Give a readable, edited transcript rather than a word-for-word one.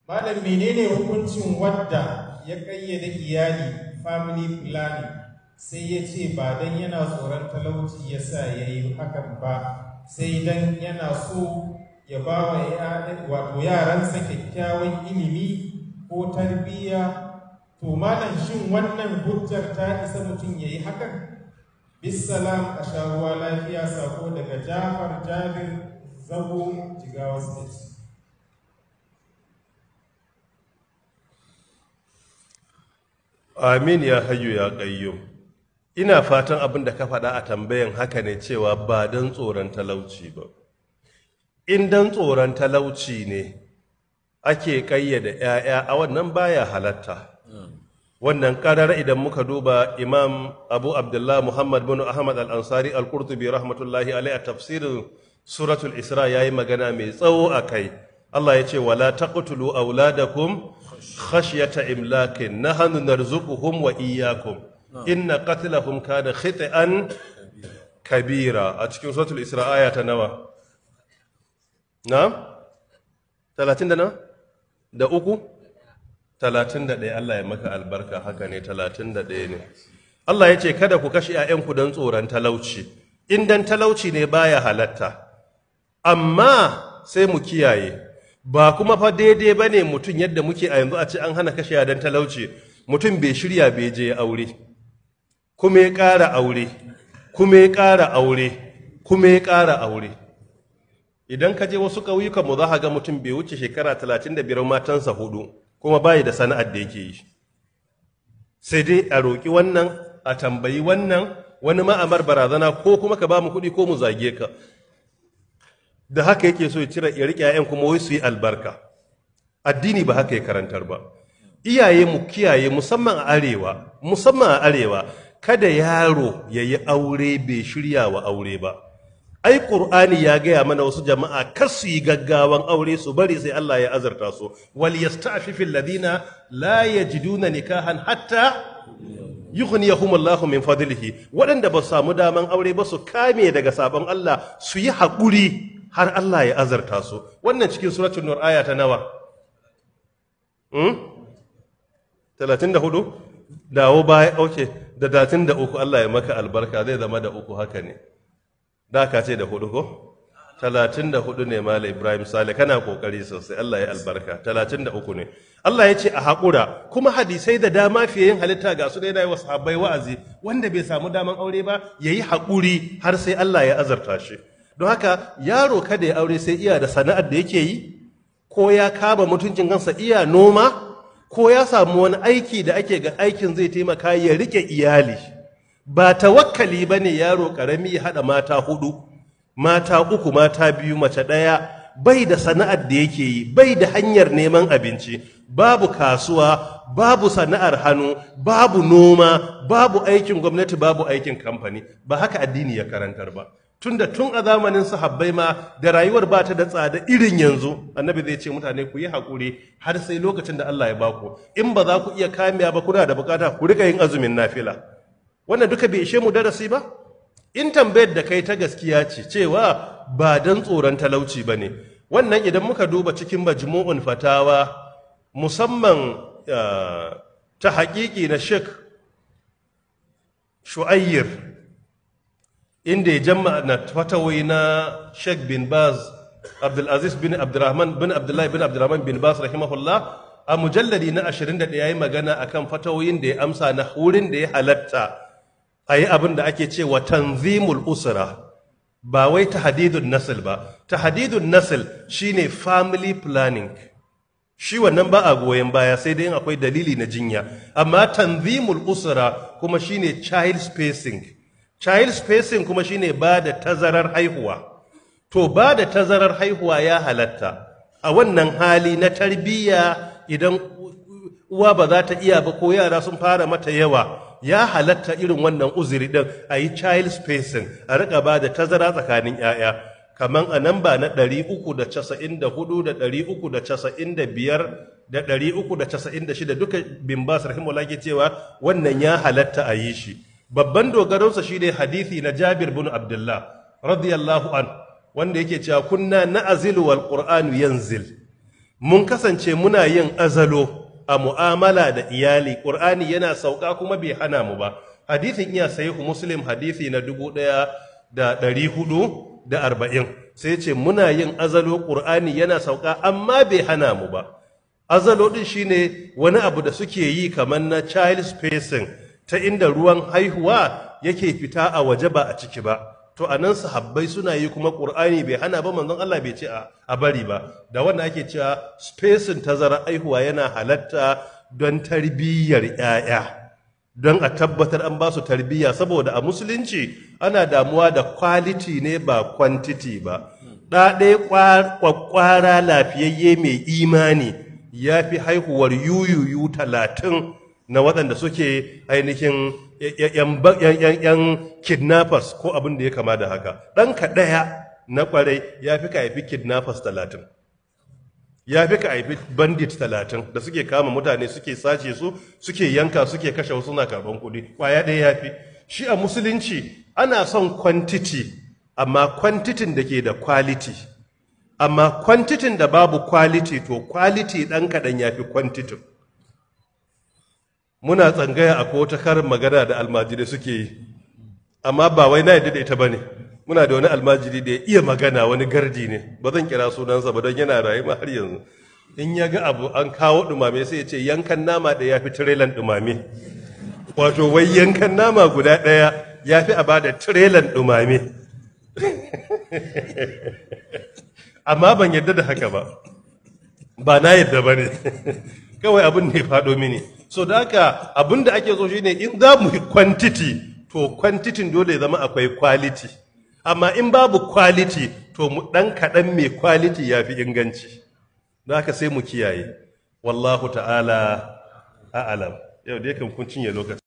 Malam, menene hukuncin wadda ya kayyade iyali family planning sai ya ce ba dan yana tsoron talauci yasa ya yi hakan ba, sai dan yana so ya ba wa yaransa kyakkyawan ilimi ko tarbiyya? To malam, shin wannan hujjar ta isa mutum ya yi hakan? Bisalam, a sha ruwa lafiya. Sako daga Jafar Jabir Zago, Jigawa State. Amin ya hayyu ya qayyum. Ina fatan abin da ka faɗa a tambayan haka ne, cewa ba don tsoron talauci ba. In don tsoron talauci ne ake ƙayyade 'ya'ya, a wannan baya halatta. Wannan ƙarar idan muka duba Imam Abu Abdullah Muhammad bin Ahmad al-Ansari al-Qurtubi rahmatullahi alaihi a tafsirin suratul Isra yayi magana mai tsawo a kai. Allah ya ce wala taqtulu auladakum khashyata imlakin nahnu narzuquhum wa iyyakum inna qatlahum kana khit'an kabira. A cikin suratul Isra aya ta nawa? Na 30 da na da uku 31. Allah ya maka albarka, haka ne 31 ne. Allah ya ce kada ku kashe 'ya'yanku don tsoron talauci. In dan talauci ne baya halatta, amma sai mu kiyaye. Ba kuma fa daidai ba ne mutum yadda muke a yanzu a ce an hana kashe don talauci, mutum bai shirya bai je aure, kuma ya ƙara aure, kuma ya ƙara aure, kuma ya ƙara aure. Idan ka je wasu ƙauyukan mu za ka ga mutum bai wuce shekara 35 matansa 4 kuma bayi da sana'ar da yake yi. Sai dai a roƙi wannan, a tambayi wannan, wani ma'amar barazana, ko kuma ka ba mu kuɗi ko mu zage ka. Da haka yake so ya riƙe 'ya'yan kuma wai su yi albarka. Addini ba haka ya karantar ba. Iyaye mu kiyaye, musamman a arewa, kada yaro ya yi aure bai shirya wa aure ba. Ai Qur'ani ya gaya mana wasu jama'a kar su yi gaggawan aure, su bari sai Allah ya azarta su. Wal yasta'fifil ladina la yajiduna nikahan hatta yughniyahumullahu min fadlihi. Waɗanda ba su samu daman aure ba su kame daga sabon Allah, su yi haƙuri har Allah ya azarta su. Wannan cikin suratul Nur aya ta nawa? 34? Dawo baya, okay, da 33. Allah ya maka albarka, zai zama da 3, haka ne. Da ka ce da 4 ko? 34 ne Malam Ibrahim Sale, kana kokari sosai, Allah ya albarka. 33 ne. Allah ya ce a haƙura, kuma hadisai da dama fiye yin halitta ga su daidai wa sahabbai wa'azi, wanda bai samu daman aure ba yayi haƙuri har sai Allah ya azarta shi. Don haka yaro kada ya aure sai iya da sana'ar da yake yi, ko ya kama mutuncin kansa iya noma, ko ya samu wani aiki da ake ga aikin zai taimaka ya rike iyali. Ba tawakkali bane yaro karami ya hada mata 4, mata 3, mata 2, mace 1, bai da sana'ar da yake yi, bai da hanyar neman abinci, babu kasuwa, babu sana'ar hannu, babu noma, babu aikin gwamnati, babu aikin kamfani. Ba haka addini ya karantar ba. Tun a zamanin sahabbai ma da rayuwar ba ta da tsada irin yanzu, annabi zai ce mutane ku yi haƙuri har sai lokacin da Allah ya baku. In ba za ku iya kamiya ba, kuna da bukata ku rika yin azumin nafila. Wannan duka bai ishe mu darasi ba? In tambayar da kai ta gaskiya ce cewa ba dan tsoron talauci ba ne, wannan idan muka duba cikin majmu'un fatawa, musamman ta haƙiƙi na Sheikh Shu'ayyir, inda ya jama'a na fatawoyi na Sheikh bin Baz, Abdulaziz bin Abdurrahman bin Abdullahi bin Abdurrahman bin Baz rahimahullah, a mujalladi na 21 yayi magana akan fatawoyin da ya amsa na wurin da ya halatta ayi abin da ake cewa tanzimul usra, ba wai tahdidun nasl ba. Tahdidun nasl shine family planning, shi wannan ba a goyen baya sai dai akwai dalili na jinya. Amma tanzimul usra kuma shine child spacing. Child spacing kuma shine ba da tazarar haihuwa. To ba da tazarar haihuwa ya halatta a wannan hali na tarbiyya, idan uwa ba za ta iya ba ko yara sun fara mata yawa, ya halatta irin wannan uzuri din a yi child spacing, a rika ba da tazara tsakanin 'ya'ya. Kaman a namba na 394 da 395 da 396 duka bin Bas rahimahullah ke cewa wannan ya halatta a yi shi. Babban dogaronsa shi ne hadithi na Jabir bin Abdullah radiyallahu an, wanda yake cewa kunna na'zilu wal qur'anu yanzil. mun kasance muna yin azalo a mu'amala da iyali, ƙur'ani yana sauka kuma bai hana mu ba. Hadithin iya sahihu Muslim hadithi na 1440 sai ce muna yin azalo, ƙur'ani yana sauka amma bai hana mu ba. Azalo din shine wani abu da suke yi kamar na child spacing, ta inda ruwan haihuwa yake fita a waje ba a ciki ba. To anan sahabbai suna yi kuma Qur'ani bai hana ba, manzon Allah bai ce a bari ba. Da wanda ake cewa spacing tazara haihuwa yana halatta don tarbiyyar 'ya'ya, don a tabbatar an ba su tarbiyya, saboda a musulunci ana damuwa da quality ne ba quantity ba. Ɗaɗe kwakwara lafiyayye mai imani ya fi haihuwar yuyuyu 30 na waɗanda suke ainihin yan kidnappers ko abin da ya kama da haka. Ɗanka ɗaya na ƙwarai ya fi ka haifi kidnappers 30, ya fi ka haifi bandit 30 da suke kama mutane, suke sace su, suke yanka, suke kashe wasu, suna karɓan kuɗi. Ƙwaya ɗaya ya fi. Shi a musulunci ana son quantity, amma kwantitin da ke da quality. Amma kwantitin da babu quality, to quality ɗan kaɗan ya fi kwantitin. Muna tsangaya a wata karin magana da almajirai suke yi, amma ba wai na yadda da ita ba ne. Muna da wani almajiri da ya iya magana, wani gardi ne, ba zan kira sunansa ba don yana rayu ma har yanzu. In ya ga abu an kawo ɗumame sai ya ce yankan nama ɗaya ya fi tirelan ɗumame. Wato wai yankan nama guda ɗaya ya fi a ba da tirelan ɗumame. Amma ban yadda da haka ba na yadda ba ne. Kawai abin ne faɗo mini. So da haka abin da ake so shine in za mu yi quantity, to quantity dole ya zama akwai quality. Amma in babu quality, to mu ɗan kaɗan mai quality ya fi inganci. Da haka sai mu kiyaye. Wallahu ta'ala a'alam. Yau dai kan kun cinye lokaci.